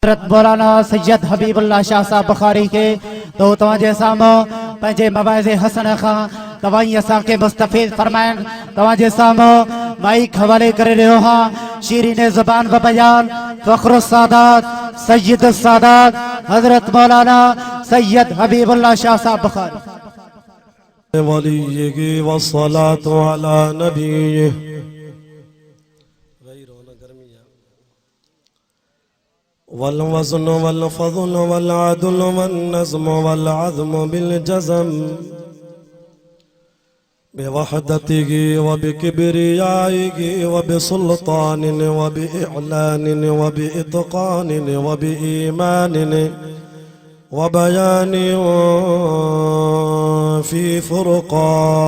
हज़रत मौलाना सैयद हबीबुल्लाह शाह साहब बुखारी के तो तव्हांजे साम्हूं पंहिंजे मवाइज़े हसन खां तव्हां असांखे मुस्तफ़ीज़ फरमाइण तव्हांजे साम्हूं माइक हवाले करे रहियो हां। शीरीन ज़ुबान व बयान फ़ख्रुस सादात सैयद सादात हज़रत मौलाना सैयद हबीबुल्लाह शाह साहब बुखारी वलीय्यिही वस्सलातु अला नबिय्यिही वल्वज़्न वल्फ़ज़्ल वल्अद्ल वन्नज़्म वल्अज़्म बिलजज़म बिवहदतिही वबिकिब्रियाइही वबिसुल्तानिन वबिइअलानिन वबिइत्क़ानिन वबिईमानिन वबयानिन फ़ी फ़ुरक़ान।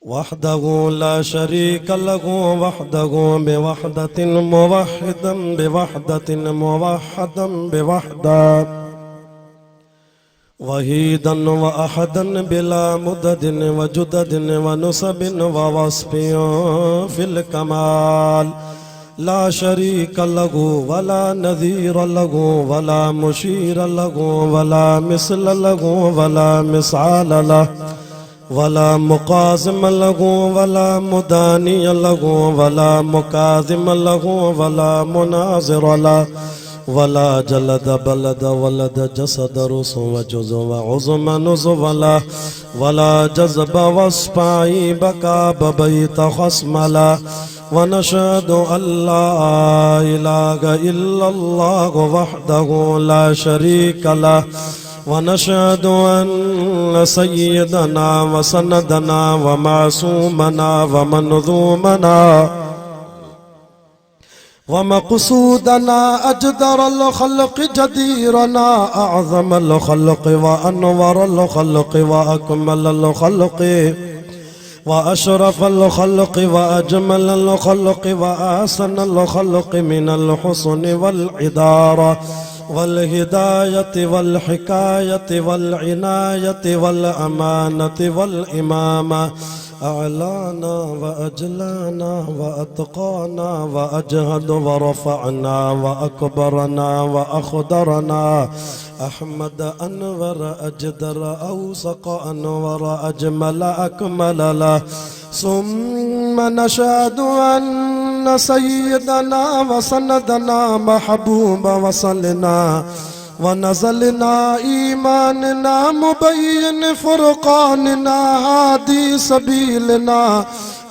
वहदहु ला शरीक लहु वहदहु बिवहदतिन मुवह्हिदन बिवहदतिन मुवह्हदन बिवहदा वहीदन व अहदन बिला मुददिन व जुददिन व नुसबिन व वस्फिन फिल कमाल ला शरीक लहु वला नज़ीर लहु वला मुशीर लहु वला मिसल लहु वला मिसाल लहु वला मुकाज़िम लहु वला मुदानी लहु वला मुकाज़िम लहु वला मुनाज़िर लहु वला जलद बलद वलद जसद रुस वजुज़ वउज़्म नुज़्व लहु वला जज़ब वस्पाई बका बबैत खस्म लहु वनशहदु अल्ला इलाहा इल्लल्लाह वहदहु ला शरीक लहु वनशहदु अन्न सय्यदना वसनदना वमासूमना वमनज़ूमना वमक़सूदना अजदरल ख़ल्क़ जदीरना अअज़मल ख़ल्क़ वअनवरल ख़ल्क़ वअकमलल ख़ल्क़ वअशरफल ख़ल्क़ वअजमलल ख़ल्क़ वअहसनल ख़ल्क़ मिनल हुस्न वल इदारा वल हिदायत वल हिकायत वल इनायत वल अमानत वल इमामा अअलाना व अजलाना व अतक़ाना व अजहद व रफ़अना व अकबरना व अख़दरना अहमद अनवर अजदर औसक़ अनवर अजमल अकमल लहु सुम्म नशहदु अन्न सय्यदना व सनदना महबूब वसलना वनज़लना ईमानना मुबय्यिन फ़ुरक़ानना हादी सबीलना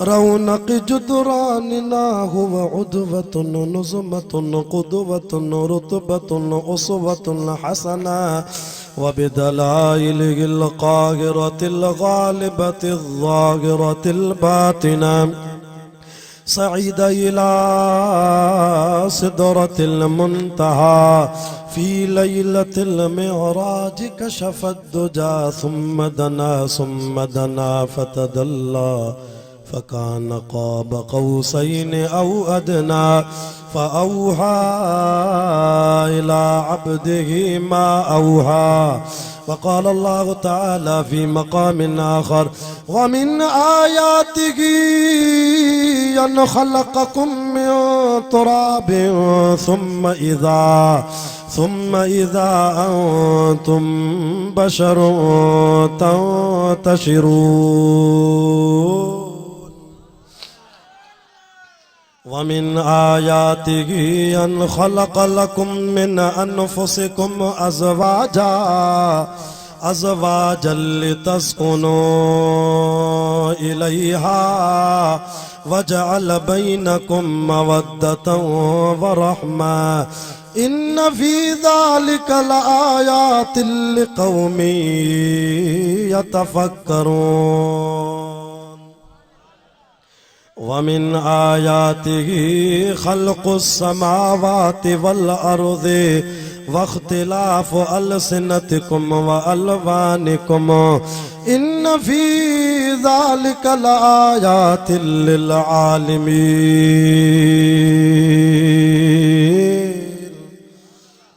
रौनक़ जुदरानना हुव उद्वतुन नुज़मतुन क़ुदवतुन रुतबतुन उसवतुन हसना वबिदलाइलिल क़ाहिरतिल ग़ालिबतिल ज़ाहिरतिल बातिना सईद इला सिदरतिल मुंतहा फी लैलतिल मिअराज कशफद दुजा सुम्म दना फतदल्ला फकान क़ाब क़ौसैन औ अदना फ़अौहा इला अब्दिही मा औहा। वक़ाल अल्लाहु तआला फ़ी मक़ाम आख़र वमिन आयातिही अन ख़लक़कुम मिन तुराबिन सुम्म इज़ा अंतुम बशरुन तंतशिरून। वमिन आयातिही अन ख़लक़ लकुम मिन अनफुसिकुम अज़वाजन लितस्कुनू इलैहा वजअल बैनकुम मवद्दतन व रहमा इन्न फ़ी ज़ालिका लआयातिन लिक़ौमिन यतफ़क्करून। वमिन आयातिही ख़ल्क़ुस समावाति वल अर्ज़ि वख्तिलाफ़ु अलसिनतिकुम व अलवानिकुम इन्न फ़ी ज़ालिका लआयातिन लिल आलिमीन।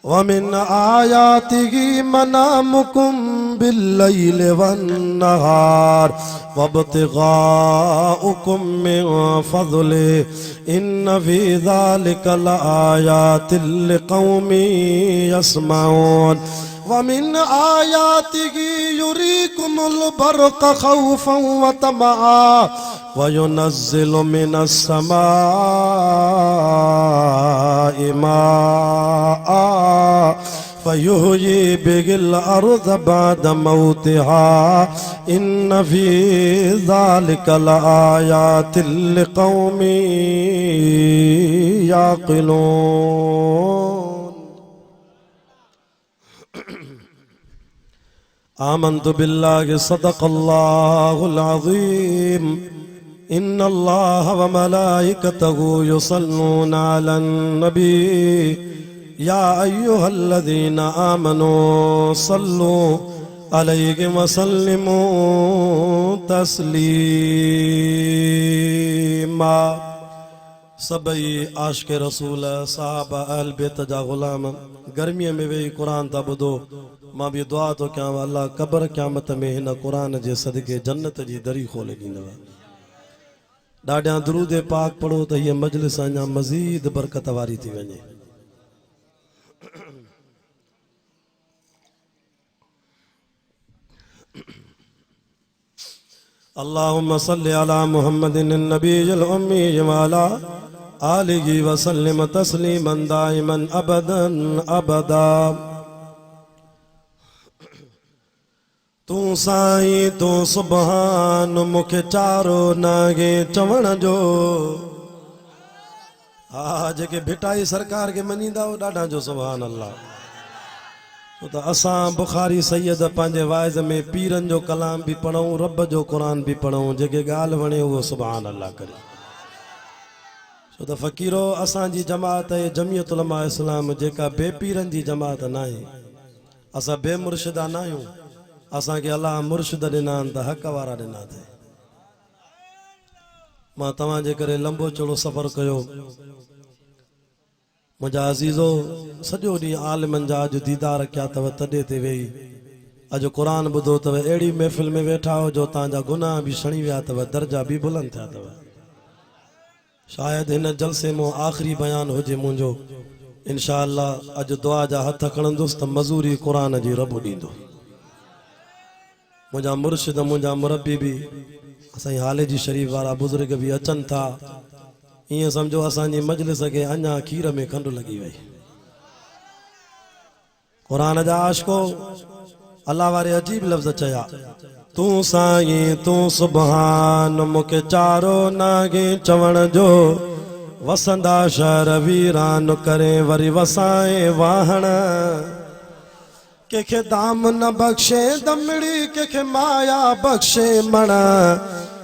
व वमिन आयातिही मनामुकुम बिल्लैलि वन्नहार वब्तिगाउकुम मिन फज़लिही इन्न फी ज़ालिका लआयातिन लिक़ौमिन यस्मऊन वमिन आयातिही युरीकुमुल बर्क़ खौफ़न व तमआ वयुनज़्ज़िलु मिनस समाइ माअ फयुहयी बिहिल अर्ज़ बअद मौतिहा इन्न फी ज़ालिका लआयातिन लिक़ौमिन याक़िलून। आमन्तु बिल्लाहि सदक़ल्लाहुल अज़ीम। इन्नल्लाह व मलाइकतहु युसल्लूना अलन नबी या अय्युहल्लज़ीना आमनू सल्लू अलैहि व सल्लिमू तस्लीमा। सबई आशिक़ रसूल साहबा अहल बैत जा ग़ुलाम गर्मीअ में वेही क़ुरान था ॿुधो। मां भी दुआ तो कयां अल्लाह क़ब्र क़यामत में हिन क़ुरान जे सदके जन्नत जी दरी खोले ॾींदव। ॾाढा दुरूद पाक पढ़ो त हीअ मजलिस अञा मज़ीद बरकत वारी थी वञे। अल्लाहुम्मा सल्लि अला मुहम्मदिन नबीयिल उम्मी व अला आलिहि व सल्लिम तस्लीमन दाइमन अबदन अबदा। तू साईं तू सुभान मूंखे चारो नागे चवण जो। हा जेके भिटाई सरकार के मञींदा हो ॾाढा जो सुभान अल्लाह। तो असां बुखारी सैयद पंहिंजे वाइज़ में पीरन जो कलाम भी पढ़ूं रब जो कुरान भी पढ़ूं जेके ॻाल्हि वणे उहो सुभान अल्लाह करे। छो त फ़कीरो असांजी जमात आहे जमियत उलमा इस्लाम जेका बेपीरन जी जमात न आहे। असां बेमुर्शिदा न आहियूं। असांखे अल्लाह मुर्शिद ॾिना आहिनि त हक़ वारा ॾिना अथई। मां तव्हांजे करे लंबो चौड़ो सफ़र कयो। मुंहिंजा अज़ीज़ो सॼो ॾींहुं आलिमनि जा अॼु दीदार कया अथव तॾहिं ते वेही अॼु क़ुरान ॿुधो अथव। अहिड़ी महफ़िल में वेठा हो जो तव्हांजा गुनाह बि छणी विया अथव दर्जा बि बुलंद थिया अथव। शायदि हिन जलसे मां आख़िरी बयान हुजे मुंहिंजो। इंशा अल्लाह अॼु दुआ जा हथ खणंदुसि त मज़ूरी क़ुरान जी रब ॾींदो। मुंहिंजा मुर्शिद मुंहिंजा मुरबी भी असांजी हाले जी शरीफ़ वारा बुज़ुर्ग भी अचनि था। ईअं सम्झो असांजी मजलिस खे अञा खीर में खंडु लॻी वई। क़ुरान जा आशिको अल्लाह वारे अजीब लफ़्ज़ चया। तू साईं तू सुभान मूंखे चारो नागे चवण जो। वसंदा शहर वीरान करे वरी वसाए वाहण। केखे दाम न बख्शे दमड़ी केखे माया बख्शे मण।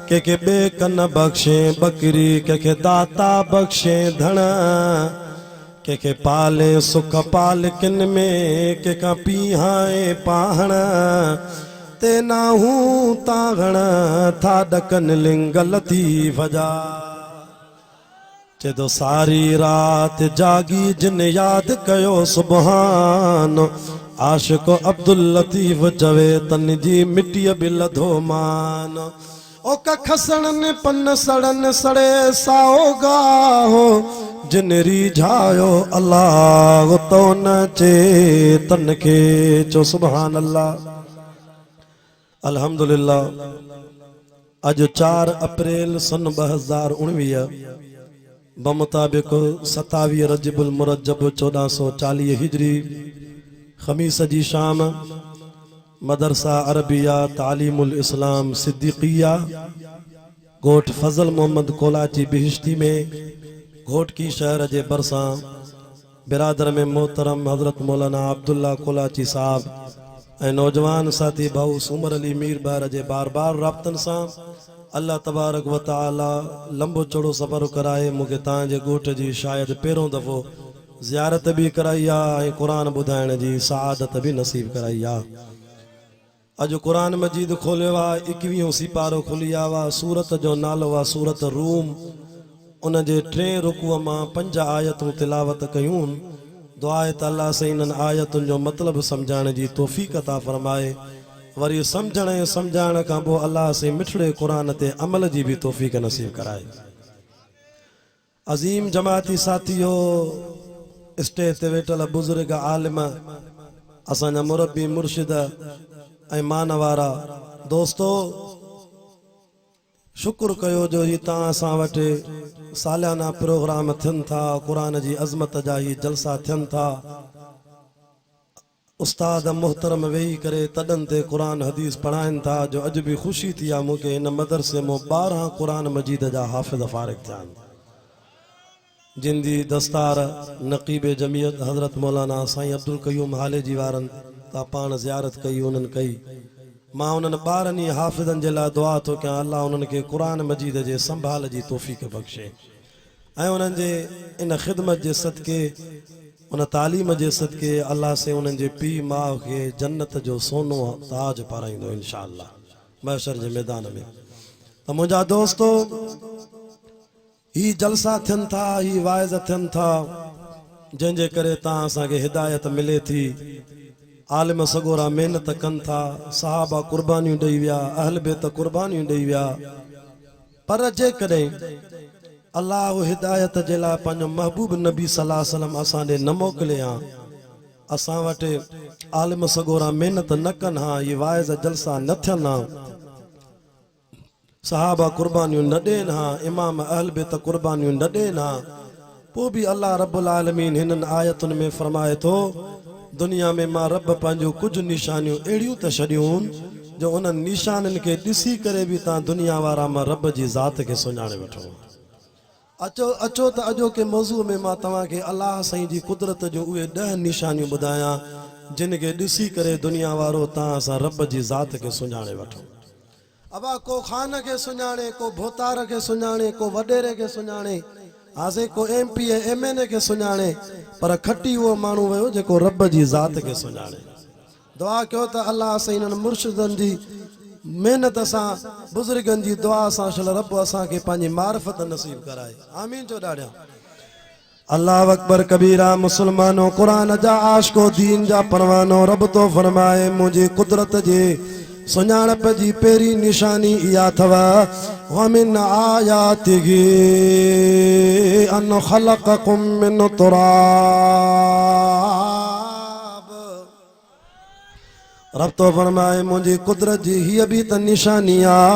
केखे बेकन बख्शे बकरी केखे दाता बख्शे धण। केखे पाले सुख पाल किन में केखा पीहाए पाहण। ते नाहू तागण था डकन लिंग लतीफ़ जा। चेतो सारी रात जागी जिन याद कयो सुभान। आशिक अब्दुल लतीफ़ चवे तन जी मिट्टी बि लधो मान। ओ खसण पन सड़न सड़े साओगा हो जिन रिझायो अल्लाह तो न चे तन के चो सुभान अल्लाह। अल्हम्दुलिल्लाह अज 4 अप्रैल सन 2019 बमुताबिक 27 रजबुल मुरज्जब 1440 हिजरी खमीस जी शाम मदरसा अरबिया तालीमुल इस्लाम सिद्दीकिया गोठ फजल मोहम्मद कोलाची बिहिश्ती में घोट की शहर जे बरसां बिरादर में मोहतरम हजरत मौलाना अब्दुल्ला कोलाची साहब ऐं नौजवान साथी भाऊ सुमर अली मीर बार जे बार बार राब्तन सां अल्लाह तबारक व तआला लंबो चौड़ो सफ़र कराए मूंखे तव्हांजे ॻोठ जी शायदि पहिरों दफ़ो ज़ियारत भी कराई आहे ऐं क़ुरान ॿुधाइण जी सआदत भी नसीब कराई आहे। अॼु क़ुरान मजीद खोलियो आहे 21 सिपारो खुली आयो आहे। सूरत जो नालो आहे सूरत रूम। उन जे 3 रुकूअ मां 5 आयतूं तिलावत कयूं दुआ आहे त अल्लाह साईं इन्हनि आयतुनि जो मतिलबु सम्झाइण जी तौफ़ीक़ अता फरमाए। वरी सम्झण ऐं सम्झाइण खां पोइ अल्लाह साईं मिठड़े क़ुरान ते अमल जी बि तौफ़ीक़ नसीब कराए। अज़ीम जमाती साथियो, स्टेज ते वेठल बुज़ुर्ग आलिम, असांजा मुरब्बी मुर्शिद ऐं मान वारा दोस्तो, शुक्र कयो जो ही तव्हां असां वटि सालियाना प्रोग्राम थियनि था, क़ुरान जी अज़मत जा ही जलसा थियनि था। उस्ताद मुहतरम वेही करे तॾनि ते क़ुरान हदीस पढ़ाइनि था, जो अॼु बि ख़ुशी थी आहे मूंखे हिन मदरसे मां 12 क़ुरान मजीद जा हाफ़िज़ फारिग़ थिया आहिनि, जिन जी दस्तार नक़ीब जमियत हज़रत मौलाना साईं अब्दुल क़यूम हालेजी वारनि तां पाण ज़ियारत कई, उन्हनि कई। मां उन्हनि 12 हाफ़िज़नि जे लाइ दुआ थो कयां, अल्लाह उन्हनि खे क़ुरान मजीद जे संभाल जी तौफ़ीक़ बख़्शे ऐं उन्हनि जे इन ख़िदमत जे सदके, उन तालीम जे सदके अल्लाह से उन्हनि जे पीउ माउ खे जन्नत जो सोनो ताज पाराईंदो इंशाअल्लाह महशर जे मैदान में। त मुंहिंजा दोस्तो, ही जलसा थियनि था, ही वाइज़ थियनि था, जंहिंजे करे तव्हां असांखे हिदायत मिले थी। आलिम सगोरा महिनत कनि था, सहाबा कुर्बानियूं ॾेई विया, अहल बेत कुर्बानियूं ॾेई विया, पर जेकॾहिं अल्लाह हिदायत जे लाइ पंहिंजो महबूब नबी सल्लल्लाहु अलैहि वसल्लम असां ॾे न मोकिले हा, असां वटि आलिम सगोरा महिनत न कनि हा, ये वाइज़ जलसा न थियनि हा, सहाबा कुर्बानियूं न ॾियनि हा, इमाम अहल बेत कुर्बानियूं न ॾियनि हा, पोइ बि अल्लाह रब्बुल आलमीन हिननि आयतुनि में फरमाए थो, दुनिया में मां रब पंहिंजूं कुझु निशानियूं अहिड़ियूं त छॾियूं जो उन्हनि निशाननि खे ॾिसी करे बि तव्हां दुनिया वारा मां रब जी ज़ात खे सुञाणे वठो। अचो अचो त अॼोके मौज़ूअ में मां तव्हांखे अल्लाह साईं जी कुदरत जो उहे 10 निशानियूं ॿुधायां, जिन खे ॾिसी करे दुनिया वारो तव्हां सां रब जी ज़ात खे सुञाणे वठो। अबा को ख़ान खे सुञाणे, को भोतार खे सुञाणे, को वॾेरे खे सुञाणे, हाज़े को MP MNA खे सुञाणे, पर खटी उहो माण्हू वियो जेको रब जी ज़ात खे सुञाणे। दुआ कयो त अल्लाह साईं इन्हनि मुर्शिदनि जी महिनत सां, बुज़ुर्गनि जी दुआ सां शल रब असांखे पंहिंजी मारिफत नसीब कराए। आमीन चो ॾाढा। अल्लाह अकबर कबीरा। मुसलमानो, क़ुरान जा आशिको, दीन जा परवानो, रब तो फरमाए मुंहिंजी कुदरत जे सुञाणप जी पहिरीं निशानी इहा अथव, वमिन आयातिही अन ख़लक़कुम मिन तुराब। रब तो फरमाए मुंहिंजी कुदरत जी हीअ बि त निशानी आहे,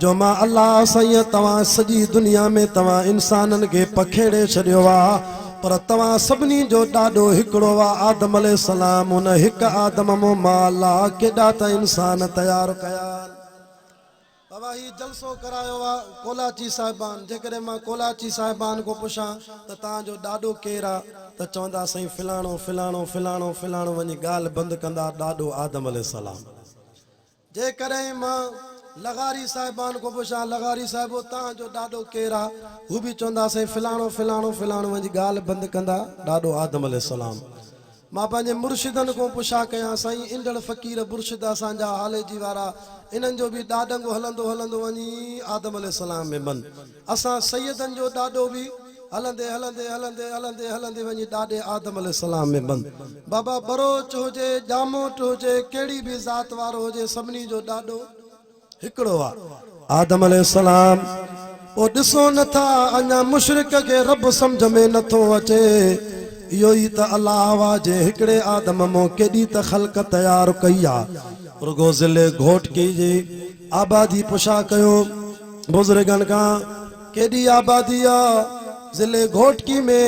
जो मां अल्लाह साईं तव्हां सॼी दुनिया में तव्हां इंसाननि खे पखेड़े छॾियो आहे, पर तव्हां सभिनी जो ॾाढो हिकिड़ो आहे आदम अलैहिस्सलाम। उन हिकु आदम मां अल्लाह केॾा त इंसान तयारु कया। बाबा ही जलसो करायो आहे कोलाची साहिबान। जेकॾहिं मां कोलाची साहिबान को पुछां त तव्हांजो ॾाढो केरु आहे, त चवंदा साईं फिलाणो फिलाणो फिलाणो फिलाणो, वञी ॻाल्हि बंदि कंदा ॾाढो आदम अलैहिस्सलाम। जेकॾहिं मां लगारी साहिबान को पुछां, लगारी साहिबो तव्हांजो ॾाढो केरु आहे, हू बि चवंदा साईं फिलाणो फिलाणो फिलाणो, वञी ॻाल्हि बंदि कंदा ॾाढो आदम अलैहिस्सलाम। मां पंहिंजे मुर्शिदनि को पुछा कयां, साईं इंदड़ फ़क़ीर मुर्शिद असांजा हालेजी वारा, इन्हनि जो बि ॾाढंगो हलंदो हलंदो वञी आदम अलैहिस्सलाम में बंदि। असां सैयदनि जो ॾाढो बि हलंदे हलंदे हलंदे हलंदे हलंदे वञी ॾाढे आदम अलैहिस्सलाम में बंदि। बाबा बरोच हुजे, जामोट हुजे, कहिड़ी बि ज़ात वारो हुजे, सभिनी जो ॾाढो हिकिड़ो आहे आदम अलैहिस्सलाम। पोइ ॾिसो नथा अञा मुशरिक खे रब सम्झ में नथो अचे, इहो ई त अल्लाह वाह जे हिकिड़े आदम मां केॾी त ख़ल्क़ तयारु कई आहे। रुगो ज़िले घोटकी जी आबादी पुछा कयो बुज़ुर्गनि खां, केॾी आबादी आहे ज़िले घोटकी में,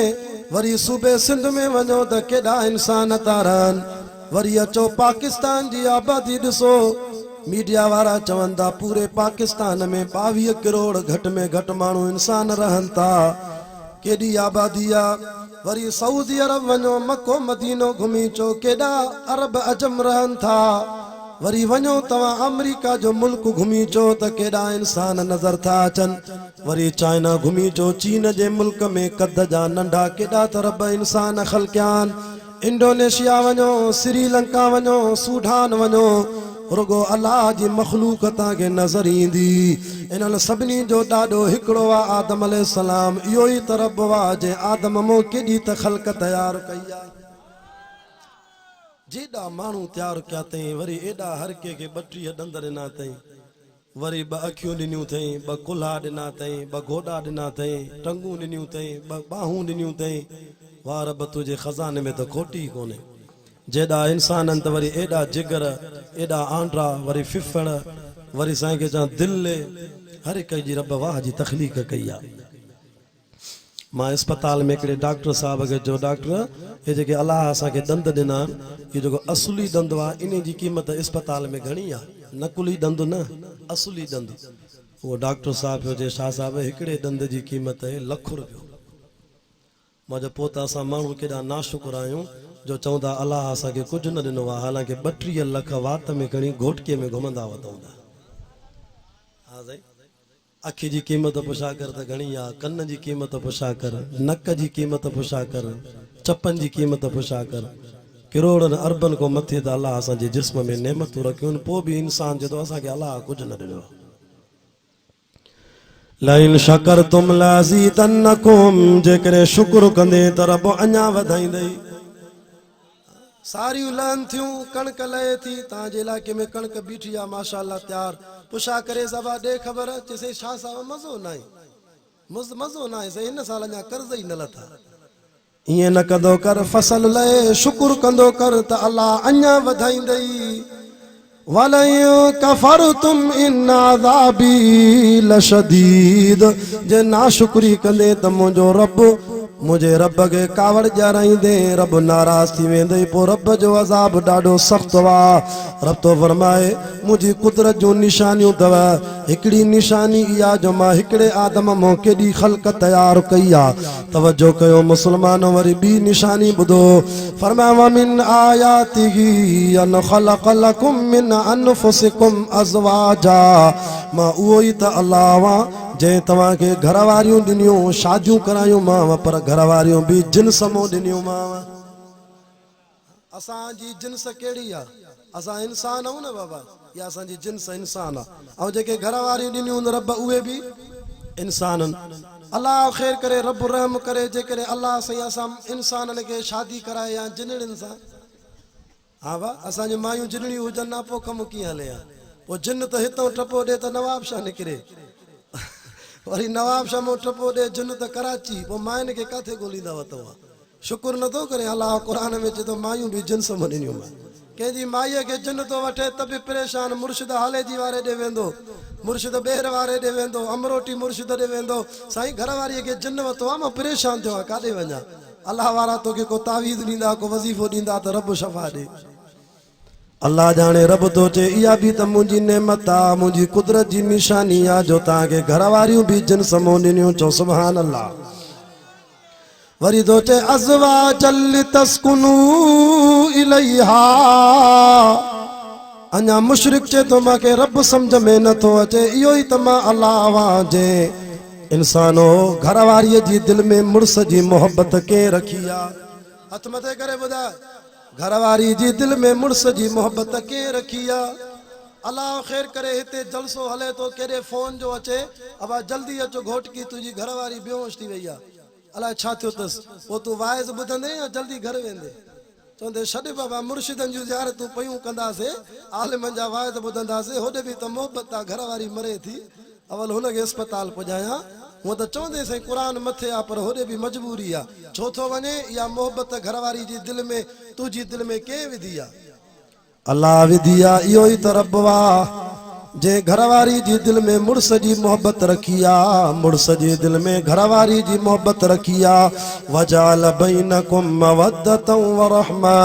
वरी सूबे सिंध में वञो त केॾा इंसान था रहनि, वरी अचो पाकिस्तान जी आबादी ॾिसो, मीडिया वारा चवनि था पूरे पाकिस्तान में 22 करोड़ घटि में घटि माण्हू इंसान रहनि था, केॾी आबादी आहे। वरी सऊदी अरब वञो, मको मदीनो घुमी अचो, केॾा अरब अजम रहनि था। वरी वञो तव्हां अमेरिका जो मुल्क घुमी अचो त केॾा इंसान नज़र था अचनि। वरी चाइना घुमी अचो, चीन जे मुल्क में कद जा नंढा केॾा त रब इंसान ख़ल्क़ियान। इंडोनेशिया वञो, श्रीलंका वञो, सूडान वञो, रुगो अल्लाह जी मखलूक तव्हांखे नज़र ईंदी। इन्हनि सभिनी जो ॾाढो हिकिड़ो आहे आदम अलैहिस्सलाम। इहो ई त रब वाह जे आदम मां केॾी त ख़ल्क़ तयारु कई आहे। जेॾा माण्हू तयारु कया अथई वरी एॾा हर कंहिंखे 32 ॾंद ॾिना अथई वरी 2 अखियूं ॾिनियूं अथई 2 कुल्हा ॾिना अथई 2 गोॾा ॾिना अथई टंगूं ॾिनियूं अथई 2 बाहूं ॾिनियूं अथई वाह रब तुंहिंजे खज़ाने में त खोटी ई कोन्हे जेॾा इंसाननि त वरी एॾा जिगर एॾा आंड्रा वरी फिफड़ वरी साईं खे चवां दिलि हर हिक जी रब वाह जी तख़लीक़ कई आहे मां अस्पताल में हिकिड़े डॉक्टर साहब खे चयो डॉक्टर हे जेके अलाह असांखे ॾंद ॾिना इहो जेको असुली ॾंद आहे इन जी क़ीमत अस्पताल में घणी आहे नकुली ॾंद न असुली ॾंद उहो डॉक्टर साहब पियो चए शाह साहब हिकिड़े ॾंद जी क़ीमत आहे ₹1,00,000 मां चयो पोइ त असां माण्हू केॾा नाशुक्र आहियूं जो चऊं था अलाह असांखे कुझु न ॾिनो आहे हालांकि 32 लख वात में खणी घोटकीअ में घुमंदा वतऊं था हा साईं अखि जी क़ीमत पुछा कर त घणी आहे कन जी क़ीमत पुछा कर नक जी क़ीमत पुछा कर चपन जी क़ीमत पुछा कर करोड़नि अरबनि खां मथे त अलाह असांजे जिस्म में नेमतूं रखियूं आहिनि पोइ बि इंसान चए थो असांखे अलाह कुझु न ॾिनो लइन शकरतुम लज़ीदन्नकुम जेकॾहिं शुक्र कंदे त रब अञा वधाईंदई सारियूं लहनि थियूं कणक लहे थी तव्हांजे इलाइक़े में कणक बीठी आहे माशाअल्लाह तयारु पुछा करे सभा ॾे ख़बर चइसई छा साहब मज़ो न आहे मज़ो न आहे हिन साल अञा कर्ज़ ई न लथा ईअं न कंदो कर फसल लहे शुक्र कंदो कर त अलाह अञा वधाईंदई वलयो कफरतुम इन अज़ाबी लशदीद जे नाशुक्री कंदे त मुंहिंजे रब खे कावड़ ॼाराईंदे रब नाराज़ थी वेंदे पोइ रब जो अज़ाब ॾाढो सख़्तु आहे रब तो फरमाए मुंहिंजी कुदरत जूं निशानियूं अथव हिकिड़ी निशानी इहा जो मां हिकिड़े आदम मां केॾी ख़ल्क़ तयारु कई आहे तवजो कयो मुस्लमानो वरी ॿी निशानी ॿुधो फरमाए वमिन आयातिही अन ख़लक़ लकुम मिन अनफुसिकुम अज़वाजा मां उहो ई त अलाह आहियां जंहिं तव्हांखे घर वारियूं ॾिनियूं शादियूं करायूं मांव पर घर वारियूं बि जिन्स मां ॾिनियूं मांव असांजी जिन्स कहिड़ी आहे असां इंसान आहियूं न बाबा इहा असांजी जिन्स इंसान आहे ऐं जेके घर वारियूं ॾिनियूं रब उहे बि इंसान आहिनि अलाह ख़ैर करे रब रहम करे जेकॾहिं अलाह साईं असां इंसाननि खे शादी कराए या जिनड़ियुनि सां हा भाउ असांजी मायूं जिनड़ियूं हुजनि न पोइ कमु कीअं हले हा पोइ जिन त हितां टपो ॾे त नवाब शाह निकिरे वरी नवाब शाह मां टपो ॾे जिन त कराची पोइ मायुनि खे किथे ॻोल्हींदा वरितो आहे शुक्र नथो करे अलाह क़ुर में चए थो मायूं बि जिन्स मां ॾिनियूं कंहिंजी माईअ खे जिन थो वठे त बि परेशान मुर्शिद हालेजी वारे ॾे वेंदो मुर्शिद ॿेर वारे ॾे वेंदो अमरोटी मुर्शिद ॾे वेंदो साईं घर वारीअ खे जिन वरितो आहे मां परेशान थियो आहे काॾे वञा अलाह वारा तोखे को तावीज़ ॾींदा को वज़ीफ़ो ॾींदा त रब शफ़ा ॾे अल्लाह जाने रब तो चे इहा बि त मुंहिंजी नेमत आहे मुंहिंजी कुदरत जी निशानी आहे जो तव्हांखे घर वारियूं बि जिन समो ॾिनियूं चओ सुभान अल्लाह वरी तो चे अज़वाजल तस्कुनू इलैहा अञा मुशरिक चे तो मूंखे रब सम्झ में नथो अचे इहो ई त मां अल्लाह आहियां जे इंसानो घर वारीअ जी दिलि में मुड़ुस जी मोहबत कंहिं रखी आहे हथ मथे करे ॿुधाए घर वारी जी दिलि में मुड़ुस जी मोहबत कंहिं रखी आहे अलाह ख़ैर करे हिते जलसो हले थो केॾे फोन जो अचे अब जल्दी अचो घोटकी तुंहिंजी घर वारी बेहोश थी वई आहे अलाए छा थियो अथसि पोइ तूं वाइज़ ॿुधंदे या जल्दी घर वेंदे चवंदे छॾ बाबा मुर्शिदनि जूं ज़ियारतूं पयूं कंदासीं आलिमनि जा वाइज़ ॿुधंदासीं होॾे बि त मोहबत आहे घर वारी मरे थी अवल हुनखे अस्पताल पुॼायां हूअं त चवंदे साईं क़ुर मथे आहे पर होॾे बि मजबूरी आहे छो थो वञे इहा मोहबत घर वारी जी दिलि में तुंहिंजी दिलि में कंहिं विधी आहे अलाह विधी आहे इहो ई त रब आहे जे घर वारी जी दिलि में मुड़ुस जी मोहबत रखी आहे मुड़ुस जी दिलि में घर वारी जी मोहबत रखी आहे वजाल बैनकुम मवद्दतम व रहमा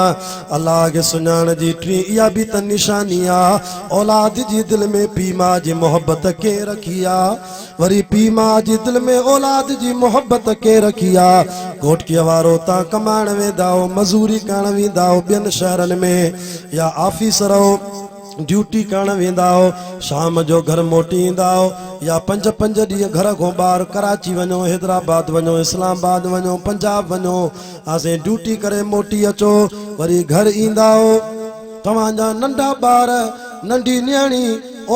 अलाह खे सुञाण जी टी इहा बि त निशानी आहे औलाद जी दिलि में पीउ माउ जी मोहबत कंहिं रखी आहे वरी पीउ माउ जी दिलि में औलाद जी मोहबत कंहिं रखी आहे घोटकीअ वारो तव्हां कमाइण वेंदा हो मज़ूरी करण वेंदा हो ॿियनि शहरनि में या ऑफिसर हो ड्यूटी करण वेंदा हो शाम जो घर मोटी ईंदा हो या 5-5 ॾींहं घर खां ॿाहिरि कराची वञो हैदराबाद वञो इस्लामाबाद वञो पंजाब वञो असां ड्यूटी करे मोटी अचो वरी घर ईंदा हो तव्हांजा नंढा ॿार नंढी न्याणी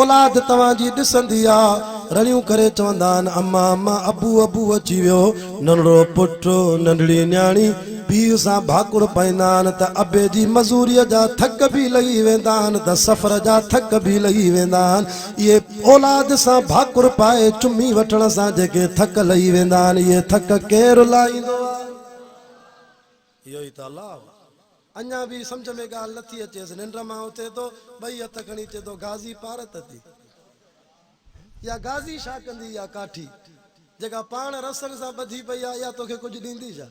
औलाद तव्हांजी ॾिसंदी आहे रड़ियूं करे चवंदा आहिनि अम्मा अम्मा अबू अबू अची वियो नंढड़ो पुटु नंढड़ी न्याणी पीउ सां भाकुर पाईंदा आहिनि त अबे जी मज़ूरीअ जा थक बि लही वेंदा आहिनि त सफ़र जा थक बि लही वेंदा आहिनि। इहे औलाद सां भाकुर पाए चुमी वठण सां जेके थक लही वेंदा आहिनि इहे थक केरु लाहींदो आहे? इहो ई त अलाह। अञा बि सम्झ में ॻाल्हि नथी अचेसि। निंड मां उथे थो ॿई हथ खणी चए थो गाज़ी पारत थी या गाज़ी छा कंदी या काठी जेका पाण रसनि सां ॿधी पई आहे या तोखे कुझु ॾींदी छा?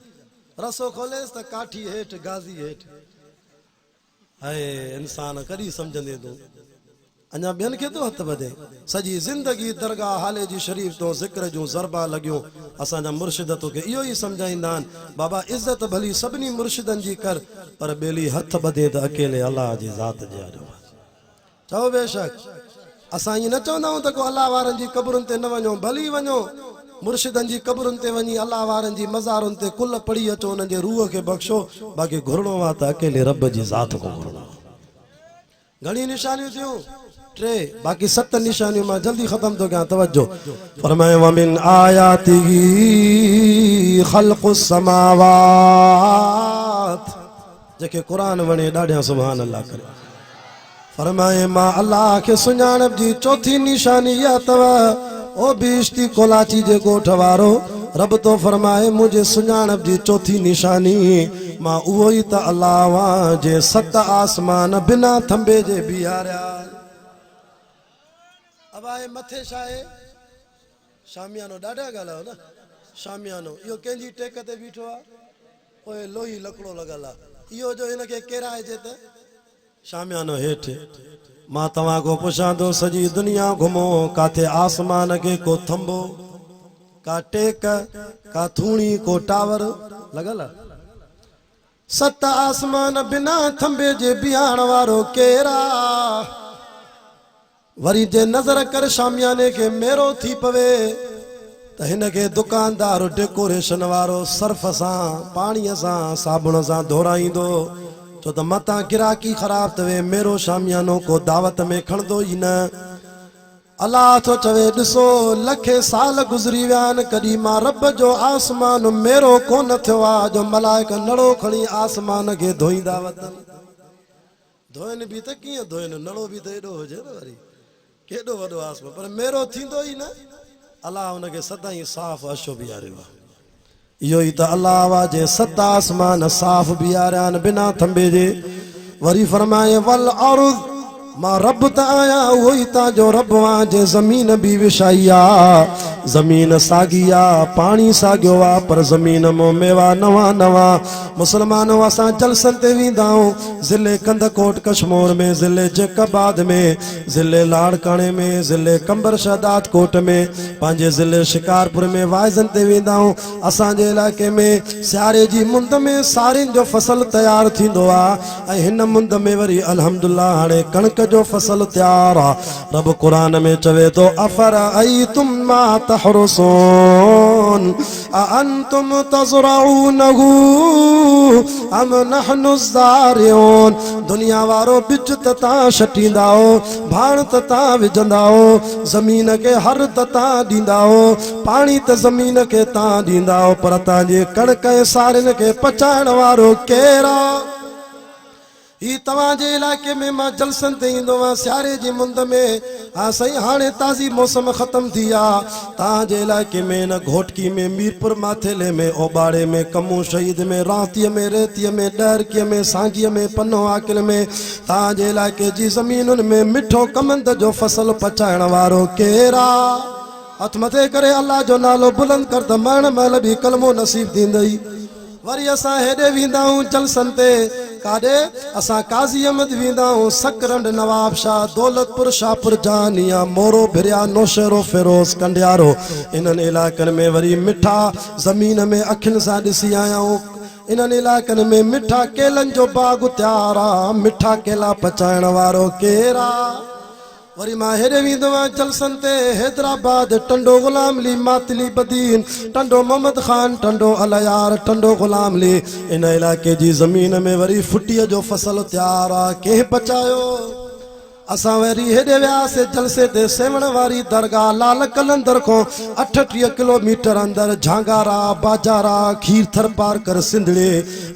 रसो खोलेसि त काठी हेठि गाज़ी हेठि। हाय इंसान कॾहिं सम्झंदे तूं? अञा ॿियनि खे थो हथ वधे। सॼी ज़िंदगी दरगाह हाले जी शरीफ़ तो ज़िक्र जूं ज़रबा लॻियूं। असांजा मुर्शिद तोखे इहो ई सम्झाईंदा आहिनि बाबा इज़त भली सभिनी मुर्शिदनि जी कर पर ॿेली हथ ॿधे त अकेले अलाह जी ज़ात जे आॾो। चओ बेशक असां ईअं न चवंदा आहियूं त को अलाह वारनि जी क़बरुनि ते न वञो, भली वञो मुर्शिदनि जी क़बरुनि ते वञी अलाह वारनि जी मज़ारुनि ते कुल पढ़ी अचो, उन्हनि जे रूह खे बख़्शो। बाक़ी घुरणो आहे त अकेले रब जी ज़ात को घुरणो। घणी निशानियूं थियूं? 3 बाक़ी 7 निशानियूं मां जल्दी ख़त्म थो कयां। तवज्जो फरमाए वमिन आयातिही ख़ल्क़ुस समावात। जेके क़ुरान वणे ॾाढियां सुभान अल्लाह करे। फरमाए मां अल्लाह खे सुञाणप जी चौथी निशानी इहा अथव ओ बिश्ती कोलाची जे ॻोठ वारो रब तो फरमाए मुझे सुञाणप जी चौथी निशानी मां उहो ई त अल्लाह वां जे 7 आसमान बिना थंबे जे बीहारिया। अब आहे मथे छा आहे? शामियानो। ॾाढा ॻाल्हायो न शामियानो। इहो कंहिंजी टेक ते बीठो आहे? ओए लोही लकड़ो लॻल आहे। इहो जो हिनखे केराइजे त शामियानो हेठि। मां तव्हां को पुछां थो सॼी दुनिया घुमो काथे आसमान खे को थंबो का टेक का थूणी को टावर लॻल आहे? 7 आसमान बिना थंबे जे बिहारण वारो केरु आहे? वरी जे नज़र कर शामियाने खे मेरो थी पवे त हिनखे दुकानदार डेकोरेशन वारो सर्फ सां पाणीअ सां साबुण सां धोराईंदो छो त मतां गिराकी ख़राब तवे। मेरो शामियानो को दावत में खणंदो ई न। अल्लाह तो चवे ॾिसो लखे साल गुज़री विया आहिनि कॾहिं मां रब जो आसमान मेरो कोन थियो आहे जो मलाइक नड़ो खणी आसमान खे धोईंदा वतन। धोइनि बि त कीअं धोइनि? नड़ो बि त एॾो हुजे न वरी केॾो वॾो आसमान पर मेरो थींदो ई न। अल्लाह हुनखे सदाईं साफ़ अशो बीहारियो आहे। इहो ई त अल्लाह वा जे 7 आसमान साफ़ बीहारिया आहिनि बिना थंबे जे। वरी फरमाए वल अर्ज़ मां रब त आहियां उहो ई त जो रब वां जे ज़मीन बि विछाई आहे। ज़मीन साॻी आहे पाणी साॻियो आहे पर ज़मीन मां मेवा नवां नवां। मुस्लमानो असां जलसनि ते वेंदा आहियूं ज़िले कंदकोट कश्मीर में, ज़िले जैकबाद में, ज़िले लाड़काणे में, ज़िले कंबर शहदाद कोट में, पंहिंजे ज़िले शिकारपुर में वाइज़नि ते वेंदा आहियूं। असांजे इलाइक़े में सियारे जी मुंद में सारिन जो फसल तयारु थींदो आहे ऐं हिन मुंद में वरी अल्हम्दुलिल्लाह हाणे कणिक जो फसल तयारु आहे। रब क़ुरान में चवे थो अफरअयतुम मा तहरुसून अअंतुम तज़रऊनहु अम नहनु ज़ारिऊन। दुनिया वारो बिज त तव्हां छटींदा हो, भाण त तव्हां विझंदा हो, ज़मीन खे हर त तव्हां ॾींदा हो, पाणी त ज़मीन खे तव्हां ॾींदा हो पर तव्हांजे कणिक ऐं सारिन खे पचाइण वारो केरु आहे? ही तव्हांजे इलाइक़े में मां जलसनि ते ईंदो आहियां सियारे जी मुंद में। हा साईं हाणे ताज़ी मौसम ख़त्म थी आहे। तव्हांजे इलाइक़े में न घोटकी में, मीरपुर माथेले में, ओबाड़े में, कमू शहीद में, रातीअ में, रेतीअ में, ॾहरकीअ में, सांगीअ में, पनो आकिल में, तव्हांजे इलाइक़े जी ज़मीनुनि में मिठो कमंद जो फसल पचाइण वारो केरु आहे? हथ मथे करे अल्लाह जो नालो बुलंद कर त मरण महिल बि कलमो नसीब थींदई। वरी असां हेॾे वेंदा आहियूं जलसनि ते काॾे? असां काज़ी अहमद वेंदा आहियूं, सकरंड, नवाब शाह, दौलतपुर, शाहपुर जानिया, मोरो भिरिया, नौशहरो, फिरोज, कंडियारो। इन्हनि इलाइक़नि में वरी मिठा ज़मीन में अखियुनि सां ॾिसी आया आहियूं। इन्हनि इलाइक़नि में मिठा केलनि जो बाग़ तयारु आहे। मिठा केला पचाइण वारो केरु आहे? वरी मां हेॾे वेंदो आहियां जलसनि ते हैदराबाद, टंडो गुलाम अली, मातली बदीन, टंडो मोहम्मद ख़ान, टंडो अलयार, टंडो गुलाम अली। इन इलाइक़े जी ज़मीन में वरी फुटीअ जो फसल तयारु आहे। कंहिं पचायो? असां वरी हेॾे वियासीं जलसे ते सेवण वारी दरगाह लाल कलंदर को 38 किलोमीटर अंदर झांगारा बाजारा खीर थर पार कर सिंधड़े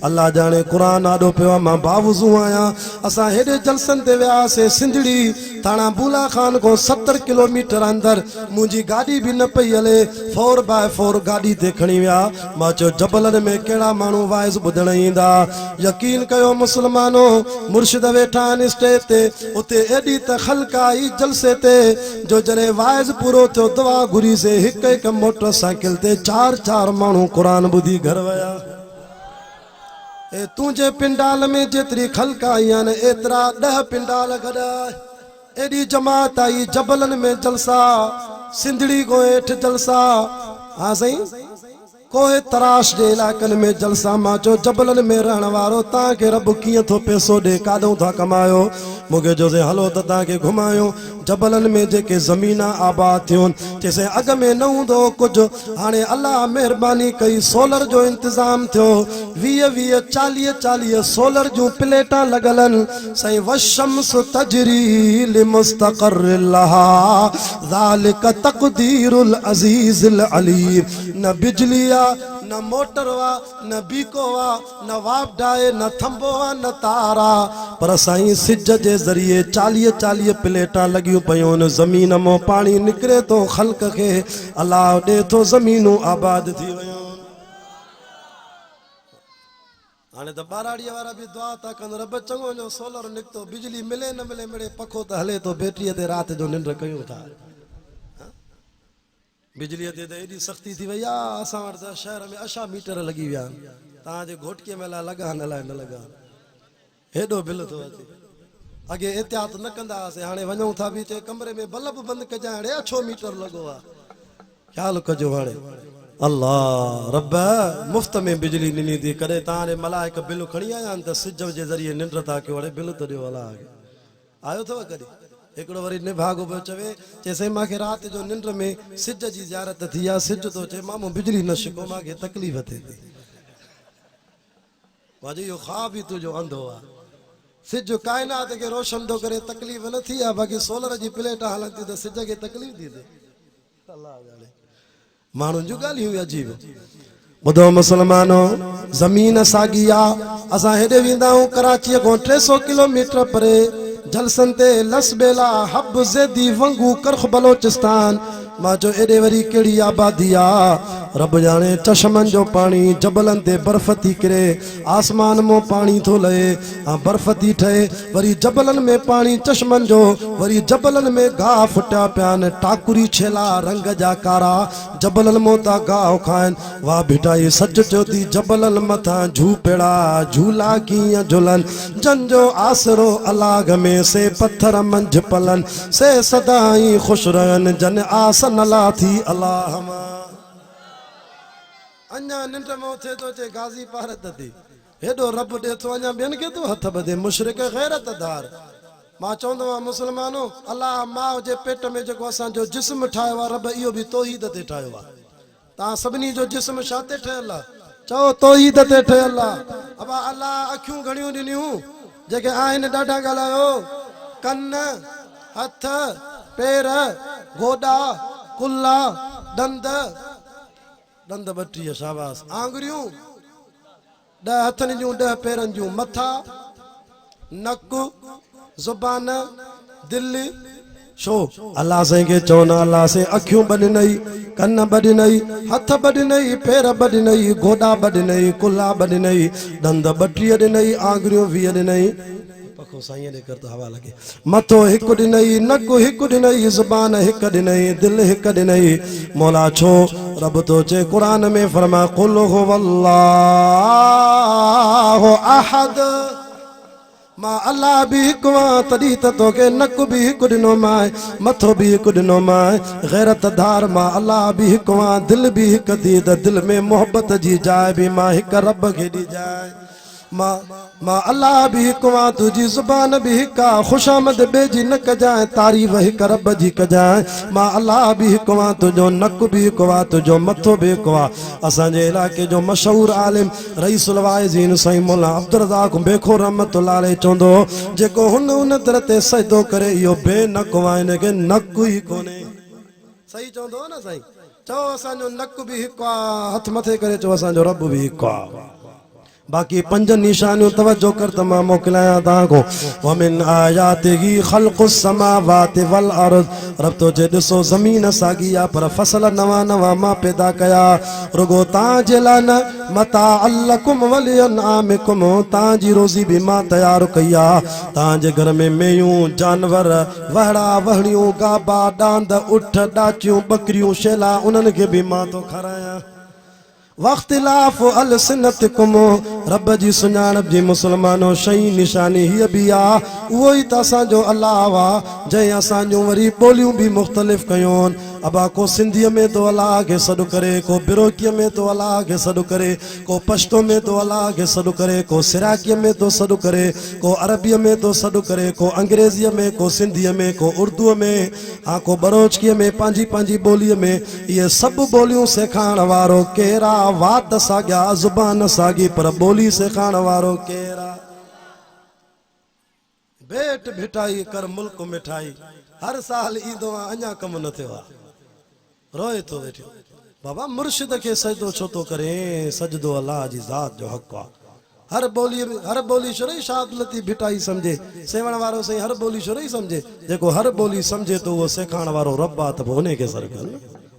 अल्लाह जाने कुरान आॾो पियो आहे मां बावज़ू आहियां असां हेॾे जलसनि ते वियासीं सिंधड़ी थाणा बूला खान को 70 किलोमीटर अंदर मुंहिंजी गाॾी बि न पई हले 4x4 गाॾी ते खणी विया मां चयो जबलनि में कहिड़ा माण्हू वाइज़ ॿुधण ईंदा यकीन कयो मुस्लमानो मुर्शिद वेठा आहिनि स्टेज ते उते एॾी त ख़ल्क़ आई जलसे ते जो जॾहिं वाइज़ पूरो थियो दुआ घुरी से हिकु हिकु मोटरसाइकिल ते 4-4 माण्हू क़ुरान ॿुधी घर विया ए तुंहिंजे पिंडाल में जेतिरी ख़ल्क़ आई आहिनि एतिरा 10 पिंडाल गॾाए एॾी जमात आई जबलनि में जलसा सिंधड़ी को हेठि जलसा हा साईं कोहे तराश जे इलाइक़नि में जलसा मां चयो जबलनि में रहण वारो तव्हांखे रब कीअं थो पैसो ॾे काॾों था कमायो मूंखे चयोसीं हलो त तव्हांखे घुमायो जबलनि में जेके ज़मीन आबाद थियूं चइसि अॻ में न हूंदो कुझु हाणे अलाह महिरबानी कई सोलर जो इंतज़ाम थियो 20-20 40-40 सोलर जूं प्लेटां लॻल आहिनि साईं वशम्स तजरी लिमुस्तक़र लहा ज़ालिक तक़दीरुल अज़ीज़ुल अलीम न बिजली न मोटर वा न बीको वा न वापडाए न थंबो वा न तारा पर साईं सिज जे ज़रिए 40-40 प्लेटां लॻियूं पयूं आहिनि ज़मीन मां पाणी निकिरे थो ख़ल्क़ खे अलाह ॾे थो ज़मीनूं आबाद थी वियूं हाणे त ॿाराड़ीअ वारा बि दुआ था कनि रब चङो जो सोलर निकितो बिजली मिले न मिले मिड़े पखो त हले थो बैटरीअ ते राति जो निंड कयूं था बिजलीअ ते त एॾी सख़्ती थी वई आहे असां वटि त शहर में अशा मीटर लॻी विया आहिनि तव्हांजे घोटकीअ में अलाए लॻा न अलाए न लॻा हेॾो बिल थो अचे अॻे एहतियात न कंदा हुआसीं हाणे वञूं था बि चए कमरे में बल्ब बंदि कजां हाणे अछो मीटर लॻो आहे ख़्यालु कजो हाणे अल्लाह रब मुफ़्त में बिजली ॾिनी थी कॾहिं तव्हांजे मलाइक बिल खणी आया आहिनि त सिज जे ज़रिए निंड था कयो हाणे बिल त ॾियो अलाह आयो अथव कॾहिं हिकिड़ो वरी निभागो पियो चवे चइसि मूंखे राति जो निंड में सिज जी ज़ियारत थी आहे सिज थो चए मामू बिजली न छिको मूंखे तकलीफ़ थिए थी भाॼी इहो ख़्वाब ई तुंहिंजो अंधो आहे सिज काइनात खे रोशन थो करे तकलीफ़ न थी आहे बाक़ी सोलर जी प्लेटां हलनि थियूं त सिज खे तकलीफ़ थी थिए अलाह ॼाणे माण्हुनि जूं ॻाल्हियूं अजीब ॿुधो मुस्लमानो ज़मीन साॻी आहे असां हेॾे वेंदा आहियूं कराचीअ खां 300 किलोमीटर परे जलसन ते लसबेला हब ज़ेदी वंगू करख बलोचिस्तान मां चयो एॾे वरी कहिड़ी आबादी आहे रब जाने चश्मनि जो पाणी जबलनि ते बर्फ़ थी किरे आसमान मां पाणी थो लहे बर्फ़ थी ठहे वरी जबलनि में पाणी चश्मनि जो वरी जबलनि में गाह फुटिया पिया आहिनि टाकुरी छेला रंग जा कारा जबलनि मां था गाह खाइनि वाह भिटाई सच चयो थी जबलनि मथां झूपेड़ा झूला कीअं झुलनि जंहिंजो आसरो अलाग में से पत्थर मंझि पलनि से सदाई ख़ुशि रहनि जन आस नला थी अलाह मां अञा निंड में उथे थो चे गाज़ी पारत थी हेॾो रब ॾे थो अञा ॿियनि खे थो हथ ॿधे मुशरिक ग़ैरतदार मां चवंदो आहियां मुस्लमानो अलाह माउ जे पेट में जेको असांजो जिस्म ठाहियो आहे रब इहो बि तौहीद ते ठाहियो आहे तव्हां सभिनी जो जिस्म छा ते ठहियल आहे चओ तौहीद ते ठहियल आहे अबा अलाह अखियूं घणियूं ॾिनियूं जेके आहिनि ॾाढा ॻाल्हायो कन हथ पेर गोॾा कुल्ला ॾंद ॾंद 32 शाबाश आंगुरियूं 10 हथनि जूं 10 पेरनि जूं मथा नक ज़ुबान दिलि छो अल्लाह साईं खे चवंदा अल्लाह से अखियूं ॿ ॾिनई कन ॿ ॾिनई हथ ॿ ॾिनई पेर ॿ ॾिनई गोॾा ॿ ॾिनई कुल्ला ॿ ॾिनई ॾंद 32 ॾिनई आंगुरियूं 20 ॾिनई पखो साईं ॾे कर त हवा लॻे मथो हिकु ॾिनई नक हिकु ॾिनई ज़ुबान हिकु ॾिनई दिलि हिकु ॾिनई मौला छो रब तो चे कुरान में फरमा कुल हुवल्लाहु अहद मां अल्लाह बि हिकु आहियां तॾहिं त तोखे नक बि हिकु ॾिनो मां मथो बि हिकु ॾिनो मां ग़ैरतदार मां अल्लाह बि हिकु आहियां दिलि बि हिकु थी त दिलि में मोहबत जी जाइ बि मां हिकु रब खे ॾिजाइ मां अल्लाह भी हिकु तुझी ज़ुबान भी हिकु आहे ख़ुशामद ॿिए जी न कजांइ तारीफ़ हिक रब जी कजांइ मां अल्लाह भी हिकु आहे तुंहिंजो नक भी हिकु आहे तुंहिंजो मथो भी हिकु आहे असांजे इलाइक़े जो मशहूरु आलिम रईसुल वाइज़ीन साईं मौला अब्दुल रज़ाक बेखो रहमतुल्लाह अलैह चवंदो जेको हुन दर ते सजदो करे इहो बेनक आहे हिनखे नक ई कोन्हे सही चवंदो न साईं चओ असांजो नक भी हिकु आहे हथ मथे करे चओ असांजो रब भी हिकु आहे बाकी पंज निशानियों तवज्जो कर त मां मोकिलायां तव्हांखो वमिन आयातिही ख़ल्क़ुस समावाति वल अर्ज़ रब तो जे ॾिसो ज़मीन साॻी आहे पर फसल नवां नवां मां पैदा कया रुगो तव्हांजे लाइ न मताअ लकुम वलिअनआमिकुम तव्हांजी रोज़ी बि मां तयारु कई आहे तव्हांजे घर में मेयूं जानवर वहड़ा वहड़ियूं गाबा डांद उठ डाचियूं बकरियूं शेला उन्हनि खे बि मां थो खारायां वख्तिलाफ अलसिनतिकुम रब जी सुञाणप जी मुसलमानो शई निशानी हीअ बि आहे उहो ई त असांजो अलाह आहे जंहिं असांजूं वरी ॿोलियूं बि मुख़्तलिफ़ कयूं आहिनि अबा को सिंधीअ में थो अलाह खे सॾु करे को बिरोकीअ में थो अलाह खे सॾु करे को पश्तो में थो अलाह खे सॾु करे को सिराकीअ में थो सॾु करे को अरबीअ में थो सॾु करे को अंग्रेज़ीअ में को सिंधीअ में को उर्दूअ में को बरोचकीअ में पंहिंजी पंहिंजी ॿोलीअ में इहे सभु ॿोलियूं सेखारण वारो केरु आहे वात साॻिया ज़ुबान साॻी पर ॿोली सेखारण वारो केरु आहे भेट भिटाई कर मुल्क मिठाई हर साल ईंदो आहे अञा कमु न थियो आहे रोए थो वेठो बाबा मुर्शिद खे सजदो छो थो करे सजदो अल्लाह जी ज़ात जो हक़ आहे हर ॿोली छो रही शाह अब्दुल लतीफ़ भिटाई सम्झे सेवण वारो साईं हर ॿोली छो रही सम्झे जेको हर ॿोली सम्झे थो उहो सेखारण वारो रब आहे त पोइ उन खे सर कर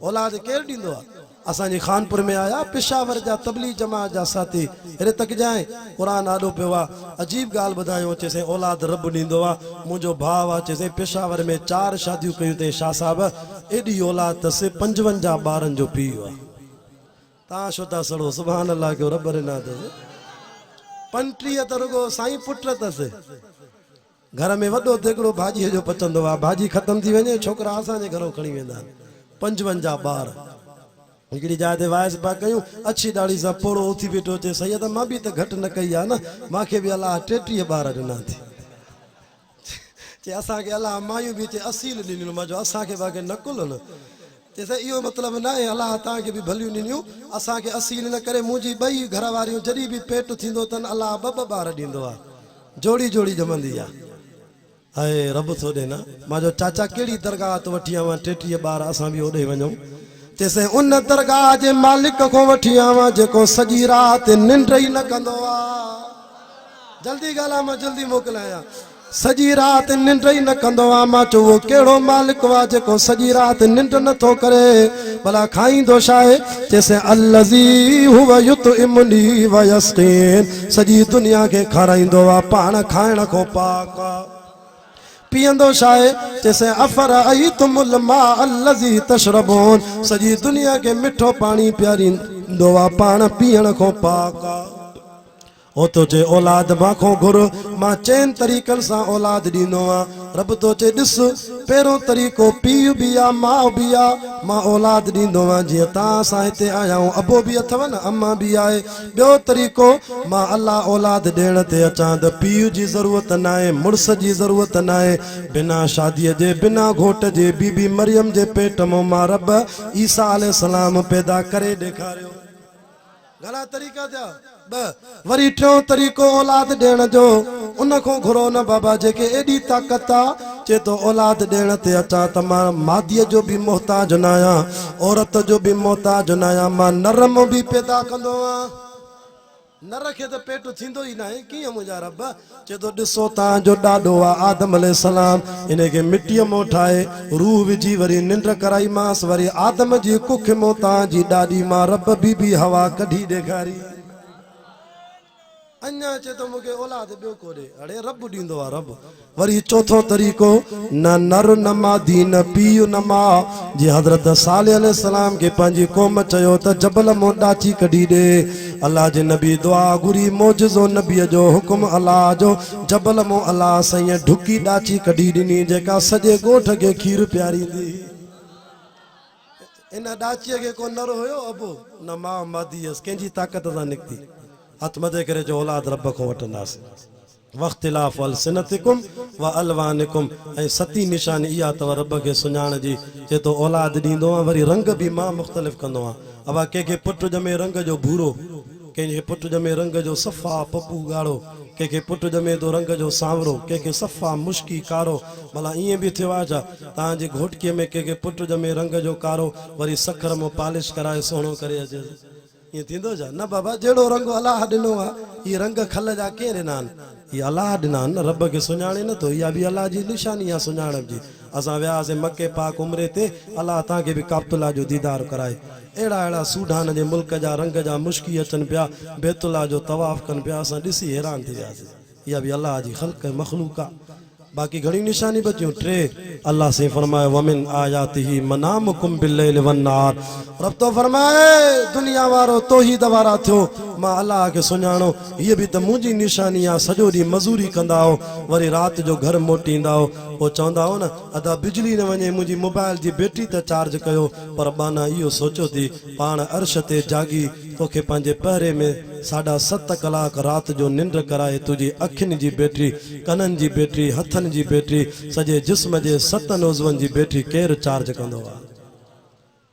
औलाद केरु ॾींदो आहे असांजे खानपुर में आया पेशावर जा तबलीग जमात जा साथी हेॾे तक जाए क़ुर आॾो पियो आहे अजीब ॻाल्हि ॿुधायूं चएसि औलाद रब ॾींदो आहे मुंहिंजो भाउ आहे चएसि पेशावर में 4 शादियूं कयूं अथई शाह साहिब एॾी औलाद अथसि 55 ॿारनि जो पीउ आहे तव्हां छो था सड़ो सुभान अल्लाह जो रब ॾिना अथसि 35 त रुगो साईं पुट अथसि घर में वॾो देगिड़ो भाॼीअ जो पचंदो आहे भाॼी ख़तम थी वञे छोकिरा असांजे घरो खणी वेंदा आहिनि 55 ॿार हिकिड़ी जाइ ते वाइस पा कयूं अछी ॾाढ़ी सां पोड़ो उथी बीठो अचे सही त मां बि त घटि न कई आहे न मूंखे बि अलाह 33 ॿार ॾिना थी चए असांखे अलाह मायूं बि चए असील ॾिनियूं मां चयो असांखे बाक़ी न कुल न चए इहो मतिलबु न आहे अलाह तव्हांखे बि भलियूं ॾिनियूं असांखे असील न करे मुंहिंजी ॿई घर वारियूं जॾहिं बि पेट थींदो अथनि अलाह 2 ॿार ॾींदो आहे जोड़ी जोड़ी ॼमंदी आहे हाय रब थो ॾे न मां जो चाचा कहिड़ी दरगाह तो वठी आवां 33 ॿार असां बि होॾे वञूं चएसि उन दरगाह जे मालिक खां वठी आवां जेको सॼी राति निंड ई न कंदो आहे जल्दी ॻाल्हि मां जल्दी मोकिलायां सॼी राति निंड ई न कंदो आहे मां चयो उहो कहिड़ो मालिक आहे जेको सॼी राति निंड नथो करे भला खाईंदो छा आहे चएसि अल्लज़ी हुव युतइमुनी व यस्कीन सॼी दुनिया खे खाराईंदो आहे पाण खाइण खां पाक आहे पीअंदो छा आहे चएसि अफ़रअयतुमुल माअ अल्लज़ी तशरबून सॼी दुनिया खे मिठो पाणी पीआरींदो आहे पाण पीअण खां पाक आहे ओ तो चे औलाद माखो घुर मां 4 तरीक़नि सां औलाद ॾींदो आहियां रब तो चे ॾिस पहिरों तरीक़ो पीउ बि आहे माउ बि आहे मां औलाद ॾींदो आहियां जीअं तव्हां असां हिते आया आहियूं अबो बि अथव न अम्मा बि आहे ॿियो तरीक़ो मां अलाह औलाद ॾियण ते अचां त पीउ जी ज़रूरत न आहे मुड़ुस जी ज़रूरत न आहे बिना शादीअ जे बिना घोट जे बीबी मरियम जे पेट मां रब ईसा अलैहिस्सलाम पैदा करे ॾेखारियो घणा तरीक़ा थिया वरी टियों तरीक़ो औलाद ॾियण जो उन खां घुरो न बाबा जेके एॾी ताक़त आहे चए थो औलाद ॾियण ते अचां त मां मादीअ जो बि मोहताज न आहियां औरत जो बि मोहताज न आहियां मां नरम बि पैदा कंदो आहियां नर खे त पेट थींदो ई न आहे कीअं मुंहिंजा रब चए थो ॾिसो तव्हांजो ॾाॾो आहे आदम अलैहिस्सलाम इनखे मिटीअ मां ठाहे रूह विझी वरी निंड कराईमांसि वरी आदम जी कुख मां तव्हांजी ॾाॾी मां रब बीबी हवा कढी ॾेखारी अञा चए थो मूंखे औलाद ॿियो को ॾे अड़े रब ॾींदो आहे रब वरी चौथों तरीक़ो न नर न मादी न पीउ न माउ जीअं हज़रत साले अलैहिस्सलाम खे पंहिंजी क़ौम चयो त जबल मां ॾाची कढी ॾे अलाह जे नबी दुआ घुरी मोजज़ो नबीअ जो हुकुम अलाह जो जबल मां अलाह साईं ढुकी ॾाची कढी ॾिनी जेका सॼे ॻोठ खे खीर पियारींदी इन ॾाचीअ खे को नर हुयो अबो न माउ मादी हुयसि कंहिंजी ताक़त सां निकिती हथ मथे करे जो औलाद रब को वठंदासीं वख्तिलाफ अलसिनतिकुम व अलवानिकुम ऐं सती निशानी इहा अथव रब खे सुञाण जी जे तो औलाद ॾींदो आहे वरी रंग बि मां मुख़्तलिफ़ कंदो आहे अबा कंहिंखे पुट ॼमे रंग जो भूरो कंहिंखे पुट ॼमे रंग जो सफ़ा पप्पू ॻाढ़ो कंहिंखे पुट ॼमे थो रंग जो सांवरो कंहिंखे सफ़ा मुश्की कारो भला ईअं बि थियो आहे छा तव्हांजी घोटकीअ में कंहिंखे पुट ॼमे रंग जो कारो वरी सखर मां पॉलिश कराए सुहिणो करे अचे ईअं थींदो छा न बाबा जहिड़ो रंग अलाह ॾिनो आहे इहे रंग खल जा केरु ॾिना आहिनि इहे अलाह ॾिना आहिनि न रब खे सुञाणे नथो इहा बि अलाह जी निशानी आहे सुञाणप जी असां वियासीं मके पाक उमिरे ते अलाह तव्हांखे बि काबतुल्ला जो दीदार कराए अहिड़ा अहिड़ा सूडान जे मुल्क जा रंग जा मुश्की अचनि पिया बैतुल्ला जो तवाफ़ कनि पिया असां ॾिसी हैरान थी वियासीं इहा बि अलाह जी ख़ल्क़ मख़लूक आहे बाक़ी घणी निशानी बचियूं टे अल्लाह से फरमाए वमिन आयातिही मनामुकुम बिल्लैल वन्नार रब तो फरमाए दुनिया वारो तौहीद वारा थियो मां अल्लाह खे सुञाणो हीअ बि त मुंहिंजी निशानी आहे सॼो ॾींहुं मज़ूरी कंदा हो वरी राति जो घर मोटींदा हो पोइ चवंदा हो न अदा बिजली न वञे मुंहिंजी मोबाइल जी बैटरी त चार्ज कयो पर बाना इहो सोचो थी पाण अर्श ते जागी तोखे पंहिंजे पहिरे में 7.5 कलाक राति जो निंड कराए तुंहिंजी अखियुनि जी बैटरी कननि जी बैटरी हथनि जी बैटरी सॼे जिस्म जे 7 उज़वनि जी बैटरी केरु चार्ज कंदो आहे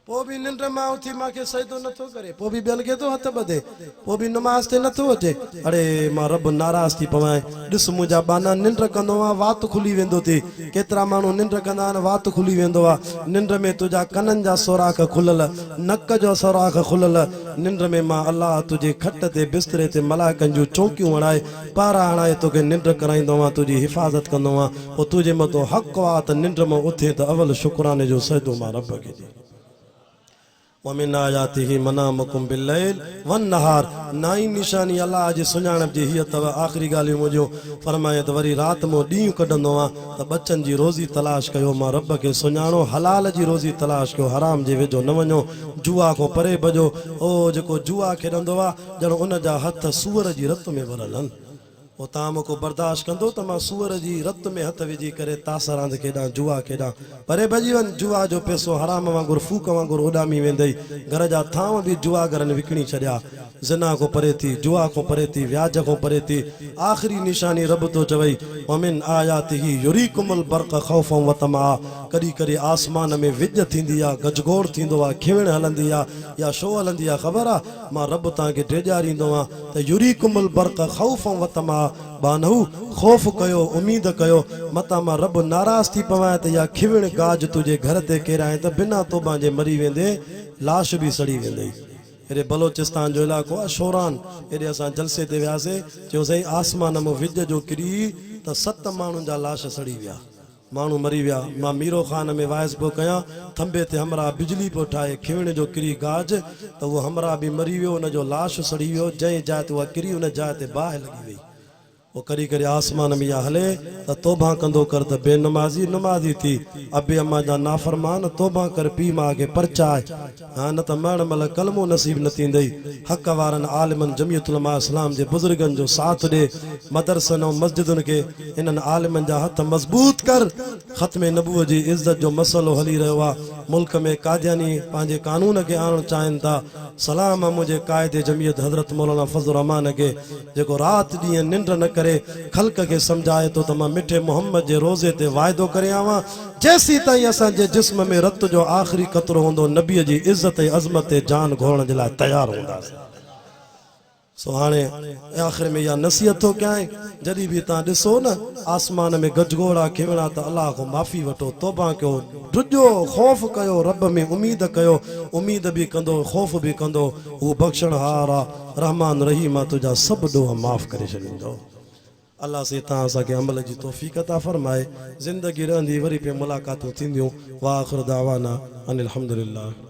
पोइ बि निंड मां उथी मूंखे सजदो नथो करे पोइ बि ॿियनि खे थो हथ ॿधे पोइ बि नमाज़ ते नथो अचे अड़े मां रब नाराज़ थी पवां ॾिस मुंहिंजा बाना निंड कंदो आहे वात खुली वेंदो थी केतिरा माण्हू निंड कंदा आहिनि वात खुली वेंदो आहे निंड में तुंहिंजा कननि जा सोराख खुलियल नक जो सोराख खुलियल निंड में मां अलाह तुंहिंजे खट ते बिस्तरे ते मलाइकनि जूं चौकियूं हणाए पारा हणाए तोखे निंड कराईंदो आहियां तुंहिंजी हिफ़ाज़त कंदो आहियां पोइ तुंहिंजे मथां हक़ आहे त निंड मां उथे त अवल शुक्राने जो सजदो मां रब खे ॾे वमिन आयातिही मनामुकुम बिल्लैल वन्नहार नाई निशानी अल्लाह जी सुञाणप जी हीअ अथव आख़िरी ॻाल्हियूं मुंहिंजूं फरमाए त वरी राति मां ॾींहुं कढंदो आहे त बचनि जी रोज़ी तलाश कयो मां रब खे सुञाणो हलाल जी रोज़ी तलाश कयो हराम जे वेझो न वञो जुआ खां परे भॼो ओ जेको जुआ खेॾंदो आहे ॼणो उन जा हथ सूअर जी रत में भरियल आहिनि पोइ तव्हां मूंखे बर्दाश्त कंदो त मां सूअर जी रत में हथ विझी करे तास रांद खेॾां जुआ खेॾां परे भॼी वञ जुआ जो पैसो हराम वांगुरु फूक वांगुरु उॾामी वेंदई घर जा थांव बि जुआगरनि विकिणी छॾिया ज़िना खां परे थी जुआ खां परे थी व्याज खां परे थी आख़िरी निशानी रब तो चवई वमिन आयातिही युरीकुमुल बर्क़ ख़ौफ़न व तमा कॾहिं कॾहिं आसमान में विझ थींदी आहे गजगोड़ थींदो आहे खिवण हलंदी आहे या शो हलंदी आहे ख़बर आहे मां रब तव्हांखे ॾेजारींदो आहियां त युरीकुमुल बर्क़ ख़ौफ़न व तमा बानहू ख़ौफ़ कयो उम्मीद कयो मतां मां रब नाराज़ थी पवां त या खिवण गाज तुंहिंजे घर ते केराए त बिना तोबा जे मरी वेंदे लाश बि सड़ी वेंदई हेॾे बलोचिस्तान जो इलाइक़ो आहे शोरान हेॾे असां जलसे ते वियासीं चयो साईं आसमान मां विझ जो किरी त 7 माण्हुनि जा लाश सड़ी विया माण्हू मरी विया मां मीरो खान में वाइस पियो कयां थंबे ते हमरा बिजली पियो ठाहे खिवण जो किरी गाज त उहो हमरा बि मरी वियो हुनजो लाश सड़ी वियो जंहिं जाइ ते उहा किरी हुन जाइ ते बाहि लॻी वई वो करी करे आसमान में या हले त तौबा कंदो कर त बेनमाज़ी नमाज़ी थी अबे अम्मा जा नाफरमान तौबा कर पी मां खे परचाए हाँ न त मरण महिल कलमो नसीब न थींदई हक़ वारनि आलिमनि जमियत उलमा इस्लाम जे बुज़ुर्गनि जो साथ ॾे मदरसनि ऐं मस्जिदुनि खे इन्हनि आलिमनि जा हथ मज़बूत कर ख़त्मे नबूअ जी इज़त जो मसइलो हली रहियो आहे मुल्क में कादियानी पंहिंजे कानून खे आणणु चाहिनि था सलाम मुंहिंजे क़ाइदे जमियत हज़रत मौलाना फज़ल रहमान खे जेको राति ॾींहुं निंड न करे ख़ल्क़ खे सम्झाए थो त मां मिठे मोहम्मद जे रोज़े ते वाइदो करे आवां जेसीं ताईं असांजे जिस्म में रत जो आख़िरी क़तरो हूंदो नबीअ जी इज़त ऐं अज़मत ते जान घोड़ण जे लाइ तयारु हूंदासीं सो हाणे आख़िर में इहा नसीहत थो कयां जॾहिं बि तव्हां ॾिसो न आसमान में गजगोड़ा खिवणा त अलाह खां माफ़ी वठो तौबा कयो ॾुजो ख़ौफ़ कयो रब में उम्मीद कयो उम्मीद बि कंदो ख़ौफ़ बि कंदो हू बख़्शणहार आहे रहमान रहीम आहे तुंहिंजा सभु ॾोह माफ़ करे छॾींदो अल्लाह से तव्हां असांखे अमल जी तौफ़ीक़ अता फ़रमाए ज़िंदगी रहंदी वरी पे मुलाक़ातूं थींदियूं वाख़िर दावाना अनिल हम्दुलिल्लाह।